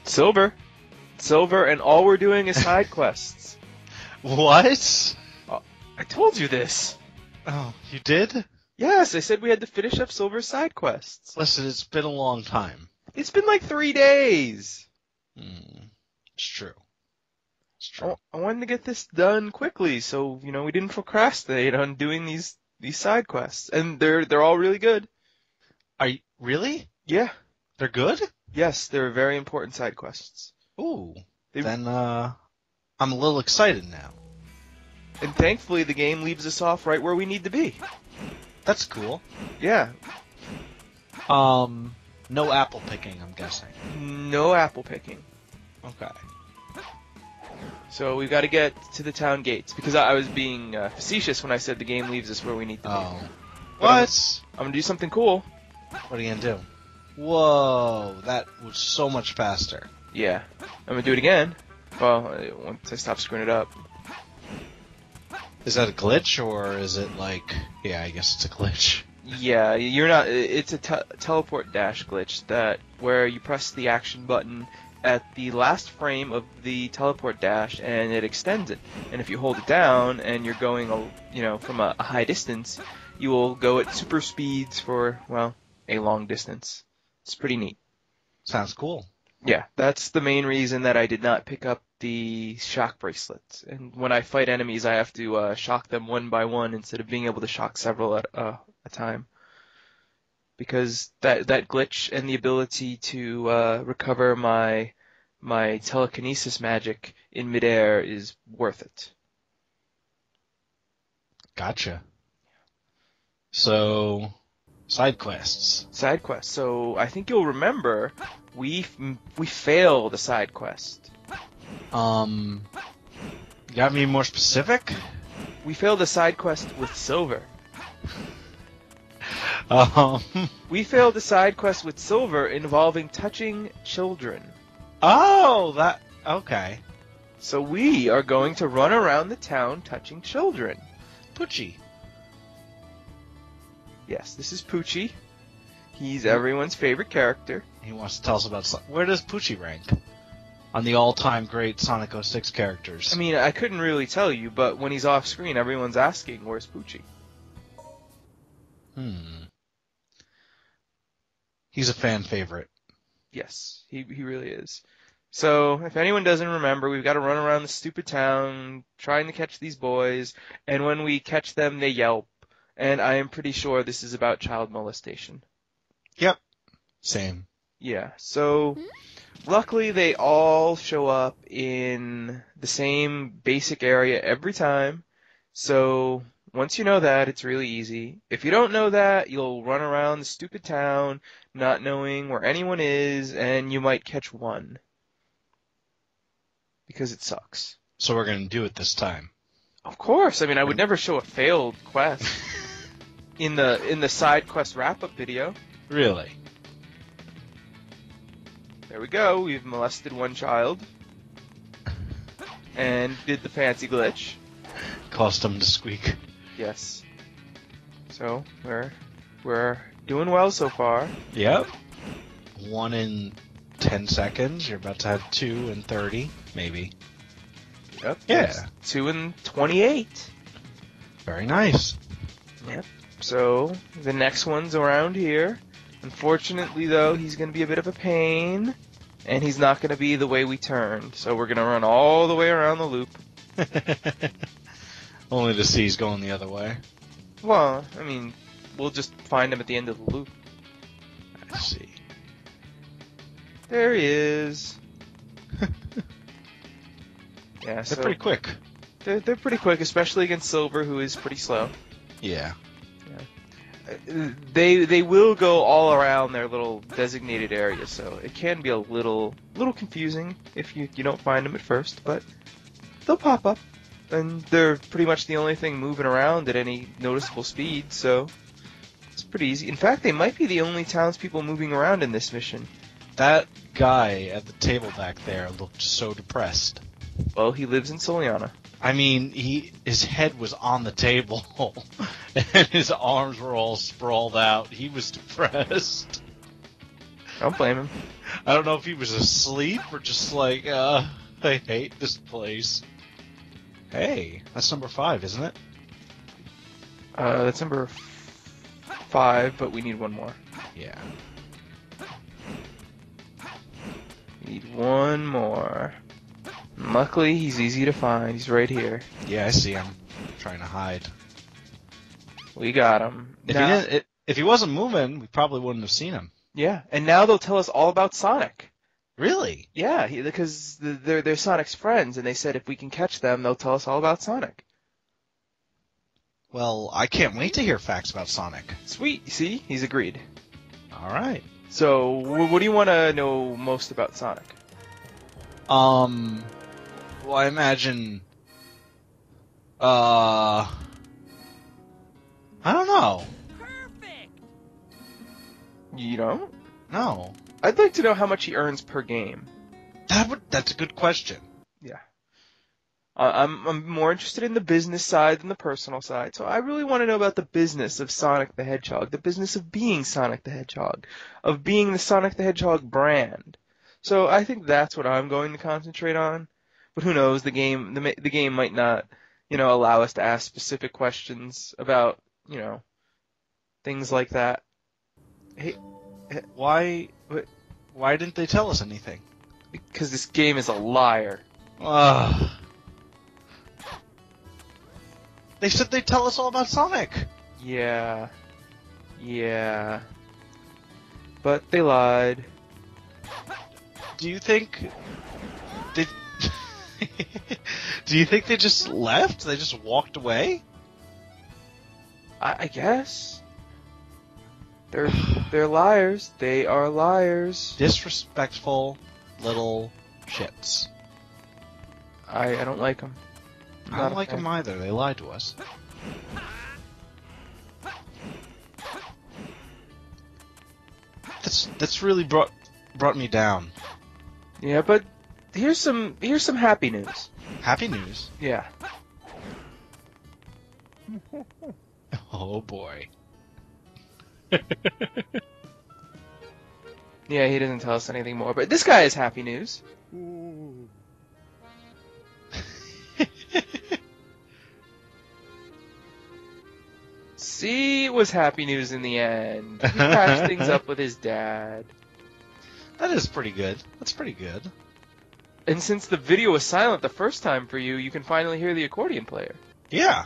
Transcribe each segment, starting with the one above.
Silver. Silver, and all we're doing is side quests. What? I told you this. Oh, you did? Yes, I said we had to finish up Silver's side quests. Listen, it's been a long time. It's been like 3 days. It's true. It's true. I wanted to get this done quickly, so we didn't procrastinate on doing these side quests, and they're all really good. Are you really? Yeah. They're good? Yes, they're very important side quests. Ooh. Then I'm a little excited now. And thankfully, the game leaves us off right where we need to be. That's cool. Yeah. No apple picking, I'm guessing. No apple picking. Okay. So we've got to get to the town gates, because I was being facetious when I said the game leaves us where we need to be. Oh. What? I'm going to do something cool. What are you going to do? Whoa, that was so much faster. Yeah. I'm going to do it again. Well, once I stop screwing it up. Is that a glitch, or is it like... Yeah, I guess it's a glitch. Yeah, you're not... It's a teleport dash glitch where you press the action button at the last frame of the teleport dash, and it extends it. And if you hold it down and you're going, from a high distance, you will go at super speeds for, a long distance. It's pretty neat. Sounds cool. Yeah, that's the main reason that I did not pick up the shock bracelets. And when I fight enemies, I have to shock them one by one instead of being able to shock several at a time. Because that glitch and the ability to recover my telekinesis magic in midair is worth it. Gotcha. So, side quests. Side quests. So I think you'll remember we failed a side quest. You got me more specific? We failed a side quest with Silver. We failed a side quest with Silver involving touching children. Oh, okay. So we are going to run around the town touching children. Poochie. Yes, this is Poochie. He's everyone's favorite character. He wants to tell us about... Where does Poochie rank on the all-time great Sonic 06 characters? I mean, I couldn't really tell you, but when he's off screen, everyone's asking, where's Poochie? He's a fan favorite. Yes, he really is. So, if anyone doesn't remember, we've got to run around the stupid town trying to catch these boys, and when we catch them, they yelp. And I am pretty sure this is about child molestation. Yep. Same. Yeah, so luckily they all show up in the same basic area every time. So once you know that, it's really easy. If you don't know that, you'll run around the stupid town not knowing where anyone is, and you might catch one. Because it sucks. So we're going to do it this time. Of course. I mean, I would never show a failed quest in the side quest wrap-up video. Really? There we go. We've molested one child. And did the fancy glitch. Caused him to squeak. Yes. So, we're doing well so far. Yep. 1 in 10 seconds. You're about to have 2 in 30, maybe. Yep. Yeah. 2 in 28. Very nice. Yep. So, the next one's around here. Unfortunately, though, he's going to be a bit of a pain, and he's not going to be the way we turned. So we're going to run all the way around the loop. Only to see he's going the other way. Well, I mean, we'll just find him at the end of the loop. I see. There he is. Yeah, They're pretty quick. They're pretty quick, especially against Silver, who is pretty slow. Yeah. They will go all around their little designated area, so it can be a little confusing if you don't find them at first, but they'll pop up, and they're pretty much the only thing moving around at any noticeable speed, so it's pretty easy. In fact, they might be the only townspeople moving around in this mission. That guy at the table back there looked so depressed. Well, he lives in Soleanna. I mean, his head was on the table, and his arms were all sprawled out. He was depressed. Don't blame him. I don't know if he was asleep or just like, I hate this place. Hey, that's number 5, isn't it? That's number 5, but we need one more. Yeah. We need one more. And luckily, he's easy to find. He's right here. Yeah, I see him. Trying to hide. We got him. If he wasn't moving, we probably wouldn't have seen him. Yeah, and now they'll tell us all about Sonic. Really? Yeah, because they're Sonic's friends, and they said if we can catch them, they'll tell us all about Sonic. Well, I can't wait to hear facts about Sonic. Sweet. You see? He's agreed. All right. So, what do you want to know most about Sonic? Well, I imagine. I don't know. You don't? No. I'd like to know how much he earns per game. That's a good question. Yeah. I'm more interested in the business side than the personal side, so I really want to know about the business of Sonic the Hedgehog, the business of being Sonic the Hedgehog, of being the Sonic the Hedgehog brand. So I think that's what I'm going to concentrate on. But who knows? The game might not, allow us to ask specific questions about, things like that. Hey, Why didn't they tell us anything? because this game is a liar. Ugh. They said they'd tell us all about Sonic. Yeah. But they lied. Do you think they? Do you think they just left? They just walked away? I guess. They're liars. They are liars. Disrespectful little shits. I don't like them. I don't like them either. They lied to us. That's really brought me down. Yeah, but here's some happy news. Happy news. Yeah. Oh boy. Yeah, he doesn't tell us anything more, but this guy is happy news. See, it was happy news in the end. He patched things up with his dad. That is pretty good. That's pretty good. And since the video was silent the first time for you, you can finally hear the accordion player. Yeah.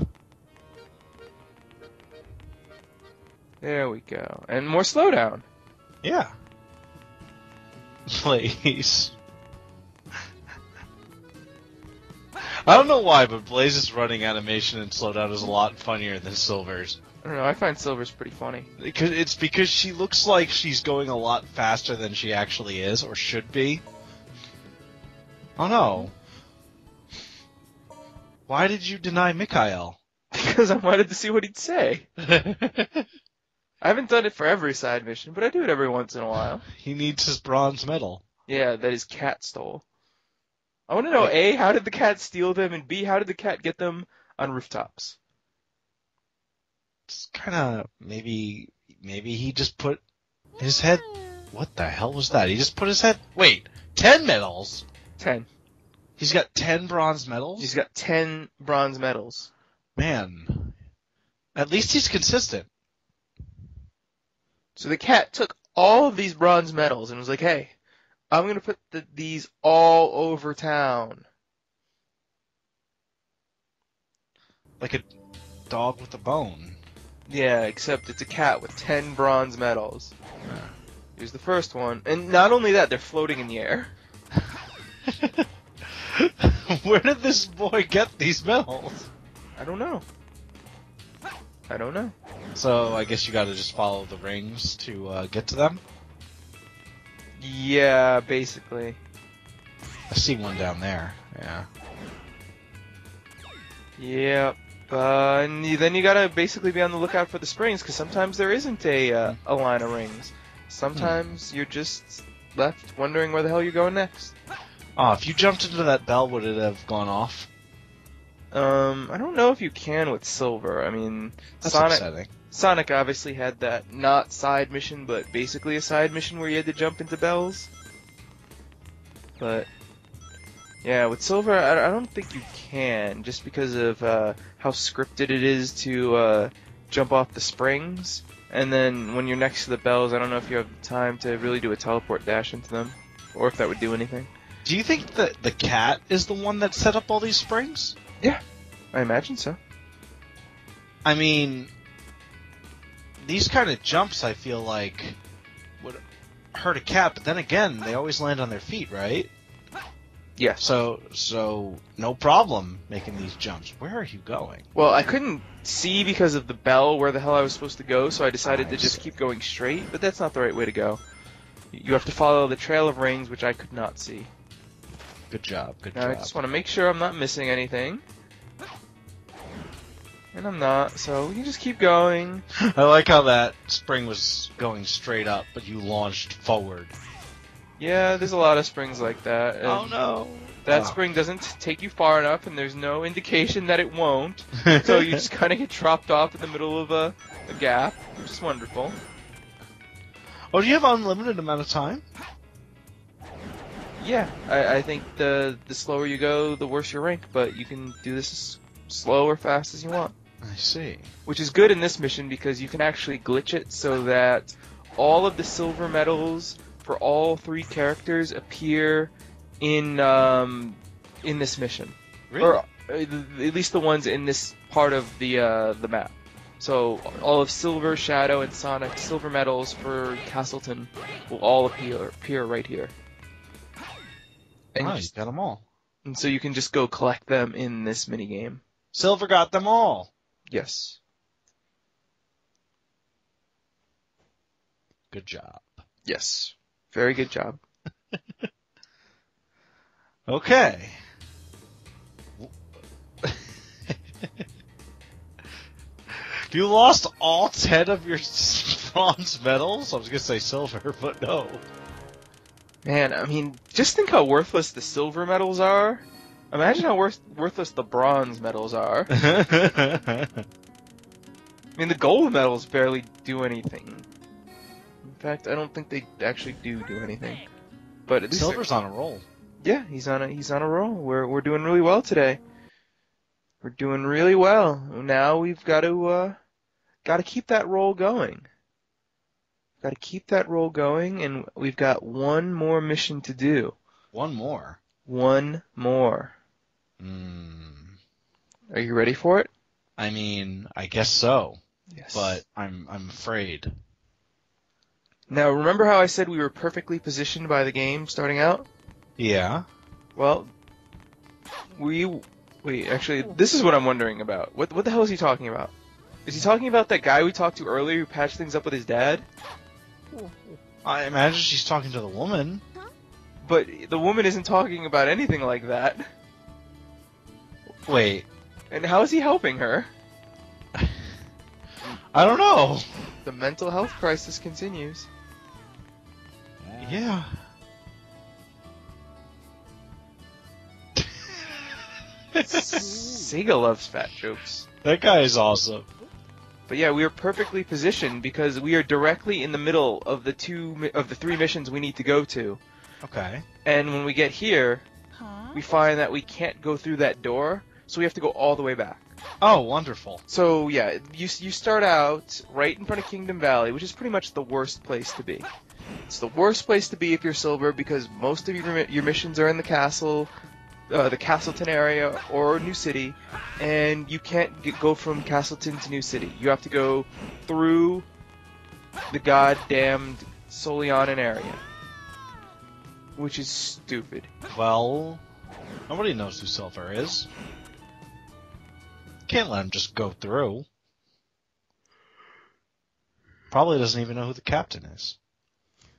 There we go. And more slowdown. Yeah. Please. I don't know why, but Blaze's running animation and slowdown is a lot funnier than Silver's. I don't know, I find Silver's pretty funny. Because she looks like she's going a lot faster than she actually is, or should be. Oh no. Why did you deny Mikhail? Because I wanted to see what he'd say. I haven't done it for every side mission, but I do it every once in a while. He needs his bronze medal. Yeah, that his cat stole. I want to know, A, how did the cat steal them, and B, how did the cat get them on rooftops? It's kind of maybe he just put his head. What the hell was that? He just put his head. Wait, 10 medals. 10. He's got 10 bronze medals. He's got 10 bronze medals. Man, at least he's consistent. So the cat took all of these bronze medals and was like, "Hey, I'm gonna put these all over town." Like a dog with a bone. Yeah, except it's a cat with 10 bronze medals. Here's the first one. And not only that, they're floating in the air. Where did this boy get these medals? I don't know. So I guess you gotta just follow the rings to get to them? Yeah, basically. I see one down there, yeah. Yep. And then you gotta basically be on the lookout for the springs, because sometimes there isn't a line of rings. Sometimes you're just left wondering where the hell you're going next. Oh, if you jumped into that bell, would it have gone off? I don't know if you can with Silver. I mean, That's upsetting. Sonic obviously had that not side mission, but basically a side mission where you had to jump into bells. But yeah, with silver, I don't think you can, just because of how scripted it is to jump off the springs. And then when you're next to the bells, I don't know if you have the time to really do a teleport dash into them, or if that would do anything. Do you think that the cat is the one that set up all these springs? Yeah, I imagine so. I mean, these kind of jumps, I feel like, would hurt a cat, but then again, they always land on their feet, right? Yes. So no problem making these jumps. Where are you going? Well, I couldn't see because of the bell where the hell I was supposed to go, so I decided to just keep going straight, but that's not the right way to go. You have to follow the trail of rings, which I could not see. Good job, good Now, job. I just want to make sure I'm not missing anything. And I'm not, so we can just keep going. I like how that spring was going straight up, but you launched forward. Yeah, there's a lot of springs like that. And Oh no! that spring doesn't take you far enough, and there's no indication that it won't. So you just kind of get dropped off in the middle of a gap, which is wonderful. Oh, do you have unlimited amount of time? Yeah, I think the slower you go, the worse your rank, but you can do this as slow or fast as you want. I see. Which is good in this mission because you can actually glitch it so that all of the silver medals for all 3 characters appear in this mission. Really? Or at least the ones in this part of the map. So all of Silver, Shadow, and Sonic silver medals for Castleton will all appear right here. And, Oh, you got them all. and so you can just go collect them in this minigame. Silver got them all. Yes. Good job. Yes. Very good job. Okay. You lost all 10 of your bronze medals? I was going to say silver, but no. Man, I mean, just think how worthless the silver medals are. Imagine how worthless the bronze medals are. I mean, the gold medals barely do anything. In fact, I don't think they actually do anything. But at least Silver's on a roll. yeah, he's on a roll. We're doing really well today. We're doing really well. Now we've got to keep that roll going. Got to keep that roll going, and we've got one more mission to do. One more. One more. Are you ready for it? I mean, I guess so. Yes. But I'm afraid. Now, remember how I said we were perfectly positioned by the game starting out? Yeah. Well, wait, actually, this is what I'm wondering about. What the hell is he talking about? Is he talking about that guy we talked to earlier who patched things up with his dad? I imagine she's talking to the woman. But the woman isn't talking about anything like that. Wait. And how is he helping her? I don't know. The mental health crisis continues. Yeah. Sega loves fat jokes. That guy is awesome. But yeah, we are perfectly positioned because we are directly in the middle of the 3 missions we need to go to. Okay. And when we get here, we find that we can't go through that door, so we have to go all the way back. Oh, wonderful. So yeah, you start out right in front of Kingdom Valley, which is pretty much the worst place to be. It's the worst place to be if you're silver because most of your missions are in the castle, the Castleton area or New City, and you can't go from Castleton to New City. You have to go through the goddamned Soleanna area, which is stupid. Well, nobody knows who Silver is. Can't let him just go through. Probably doesn't even know who the captain is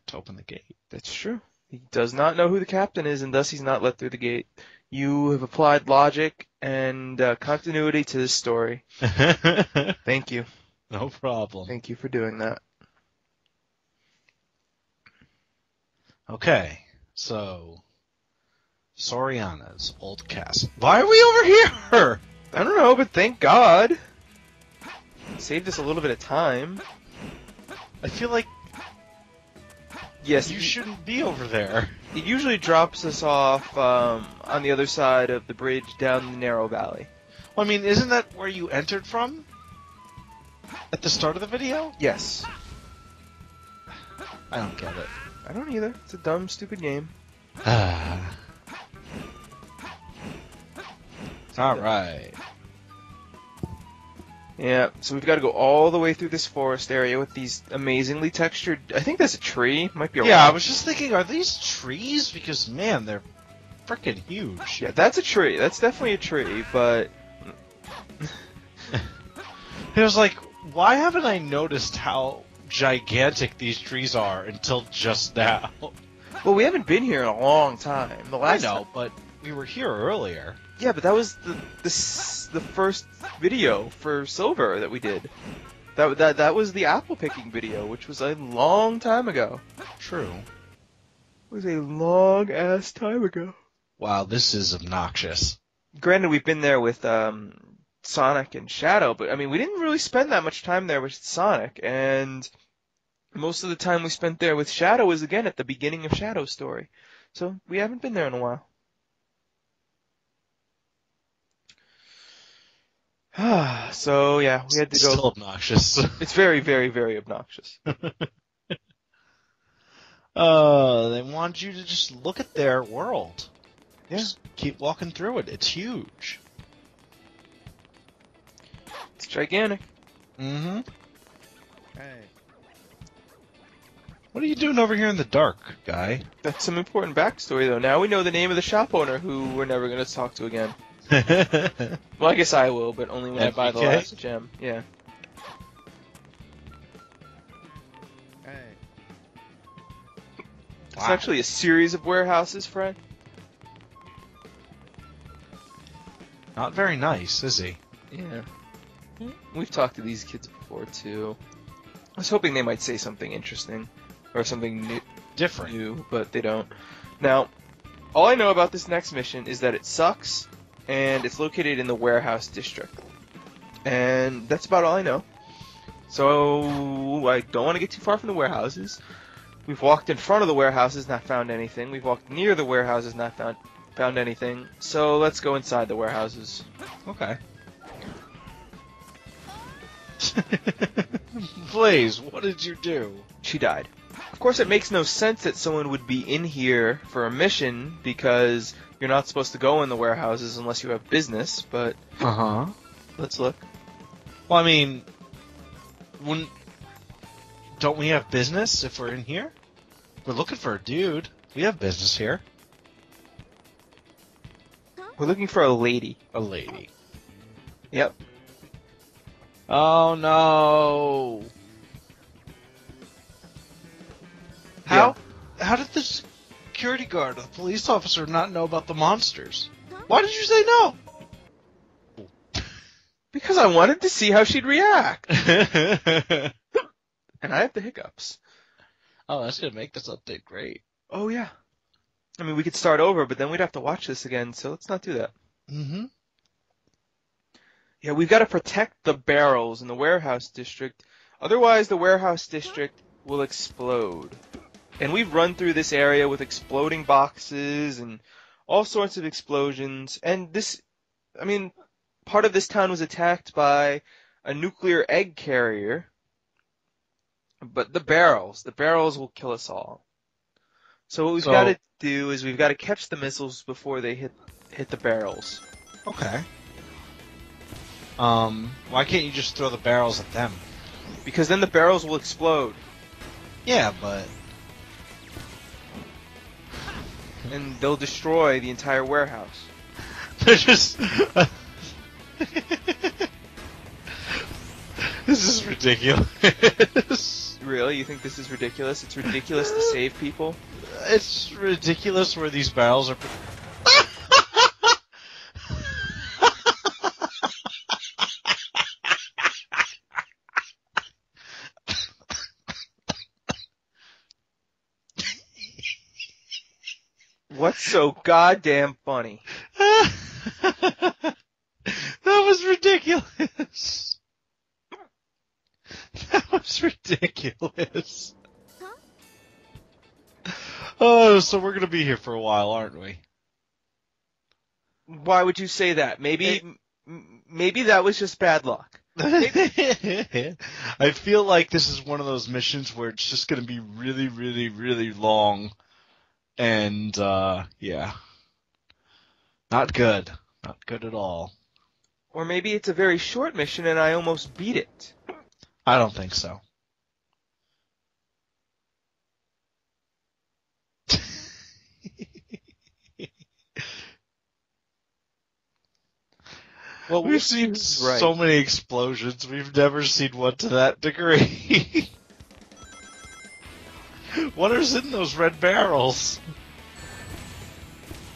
to open the gate. That's true. He does not know who the captain is, and thus he's not let through the gate. You have applied logic and continuity to this story. Thank you. No problem. Thank you for doing that. Okay, so Soleanna's old castle. Why are we over here? I don't know, but thank God. Saved us a little bit of time. I feel like Yes, You shouldn't be over there. it usually drops us off on the other side of the bridge down the narrow valley. Well, I mean, isn't that where you entered from? At the start of the video? Yes. I don't get it. I don't either. It's a dumb, stupid game. Alright. Yeah, so we've got to go all the way through this forest area with these amazingly textured... I think that's a tree. Might be a Yeah, I rock. was just thinking, are these trees? Because, man, they're freaking huge. Yeah, that's a tree. That's definitely a tree, but... It was like, why haven't I noticed how gigantic these trees are until just now? Well, we haven't been here in a long time. The I last know, but we were here earlier. Yeah, but that was the first video for Silver that we did. That was the apple picking video, which was a long time ago. True. It was a long ass time ago. Wow, this is obnoxious. Granted, we've been there with Sonic and Shadow, but I mean, we didn't really spend that much time there with Sonic, and most of the time we spent there with Shadow was again at the beginning of Shadow's story. So we haven't been there in a while. So yeah, we had to It's go. still obnoxious. It's very, very, very obnoxious. They want you to just look at their world. Yeah. Just keep walking through it. It's huge. It's gigantic. Mm-hmm. Hey. What are you doing over here in the dark, guy? That's some important backstory, though. Now we know the name of the shop owner who we're never going to talk to again. Well, I guess I will, but only when I buy the FBK? last gem. Yeah. Hey. It's actually a series of warehouses, Fred. Not very nice, is he? Yeah. We've talked to these kids before, too. I was hoping they might say something interesting. Or something new, Different. but they don't. Now, all I know about this next mission is that it sucks, and it's located in the warehouse district. And that's about all I know. So, I don't want to get too far from the warehouses. We've walked in front of the warehouses, not found anything. We've walked near the warehouses, not found anything. So, let's go inside the warehouses. Okay. Blaze, what did you do? She died. Of course, it makes no sense that someone would be in here for a mission, because you're not supposed to go in the warehouses unless you have business, but Uh-huh. let's look. Well, I mean, don't we have business if we're in here? We're looking for a dude. We have business here. We're looking for a lady. A lady. Yep. Oh, no. How did the security guard or the police officer not know about the monsters? Why did you say no? Because I wanted to see how she'd react. And I have the hiccups. Oh, that's gonna make this update great. Oh, yeah. I mean, we could start over, but then we'd have to watch this again, so let's not do that. Mm-hmm. Yeah, we've got to protect the barrels in the warehouse district. Otherwise, the warehouse district will explode. And we've run through this area with exploding boxes and all sorts of explosions. And part of this town was attacked by a nuclear egg carrier. But the barrels will kill us all. So what we've got to do is we've got to catch the missiles before they hit the barrels. Okay. Why can't you just throw the barrels at them? Because then the barrels will explode. Yeah, but... And they'll destroy the entire warehouse. They're just... This is ridiculous. Really? You think this is ridiculous? It's ridiculous to save people? It's ridiculous where these barrels are... What's so goddamn funny? That was ridiculous. That was ridiculous. Oh, so we're gonna be here for a while, aren't we? Why would you say that? Maybe that was just bad luck. I feel like this is one of those missions where it's just gonna be really, really, really long, and yeah, not good, not good at all. Or maybe it's a very short mission and I almost beat it. I don't think so. Well, we'll We've see seen who's right. so many explosions. We've never seen one to that degree. What is in those red barrels?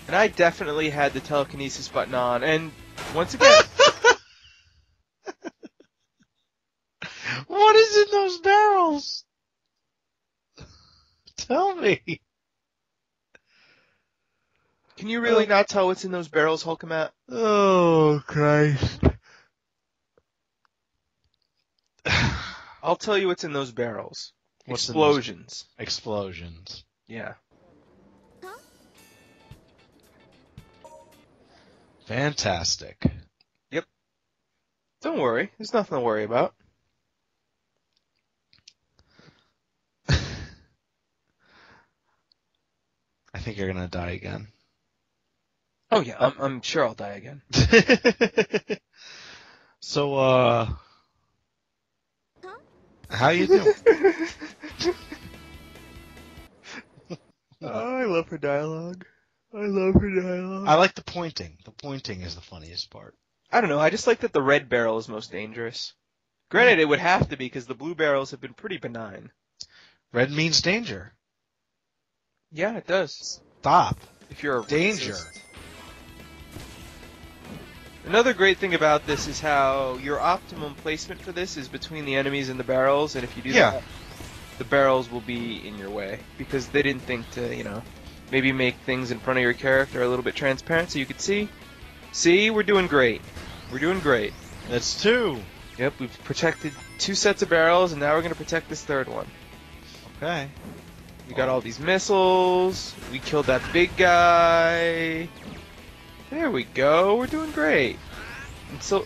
And I definitely had the telekinesis button on. And once again, What is in those barrels? Tell me. can you really not tell what's in those barrels, Hulkamat? Oh, Christ. I'll tell you what's in those barrels. What's in those- Explosions. Explosions. Yeah. Fantastic. Yep. Don't worry. There's nothing to worry about. I think you're gonna die again. Oh yeah, I'm sure I'll die again. So, how you doing? Oh, I love her dialogue. I love her dialogue. I like the pointing. The pointing is the funniest part. I don't know. I just like that the red barrel is most dangerous. Granted, it would have to be because the blue barrels have been pretty benign. Red means danger. Yeah, it does. Stop. If you're a Danger. racist. Another great thing about this is how your optimum placement for this is between the enemies and the barrels, and if you do that, the barrels will be in your way because they didn't think to, maybe make things in front of your character a little bit transparent so you could see. See, we're doing great. We're doing great. That's two. Yep, we've protected 2 sets of barrels, and now we're going to protect this third one. Okay. We got all these missiles. We killed that big guy. There we go. We're doing great. And so,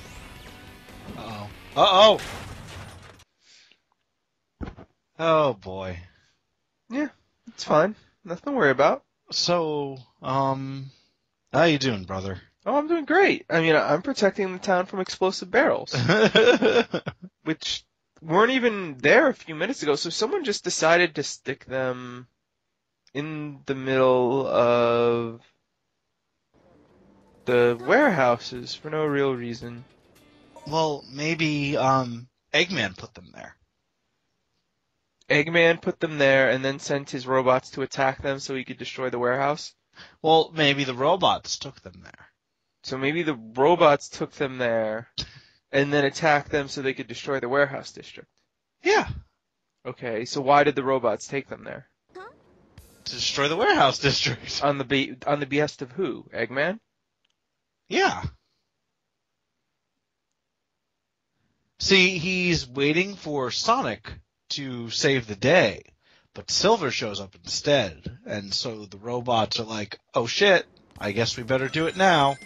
Uh-oh. Uh-oh! Oh, boy. yeah, it's fine. Nothing to worry about. So, how you doing, brother? Oh, I'm doing great. I mean, I'm protecting the town from explosive barrels, which weren't even there a few minutes ago. So someone just decided to stick them in the middle of the warehouses for no real reason. Well, maybe, Eggman put them there. Eggman put them there and then sent his robots to attack them so he could destroy the warehouse. Well, maybe the robots took them there. So maybe the robots took them there and then attacked them so they could destroy the warehouse district. Yeah. Okay, so why did the robots take them there? To destroy the warehouse district. On the behest of who? Eggman? Yeah. See, he's waiting for Sonic to save the day, but Silver shows up instead, and so the robots are like, oh shit, I guess we better do it now.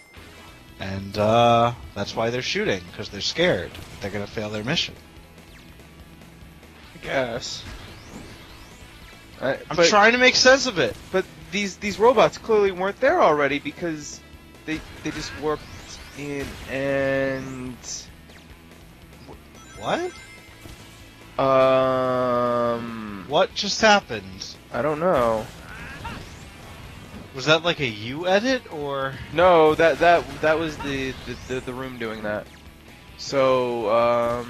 And that's why they're shooting, because they're scared. They're going to fail their mission. I guess. I'm trying to make sense of it. But these robots clearly weren't there already because they just warped in and... What? What just happened? I don't know. Was that like a you edit, or? No, that was the room doing that. So,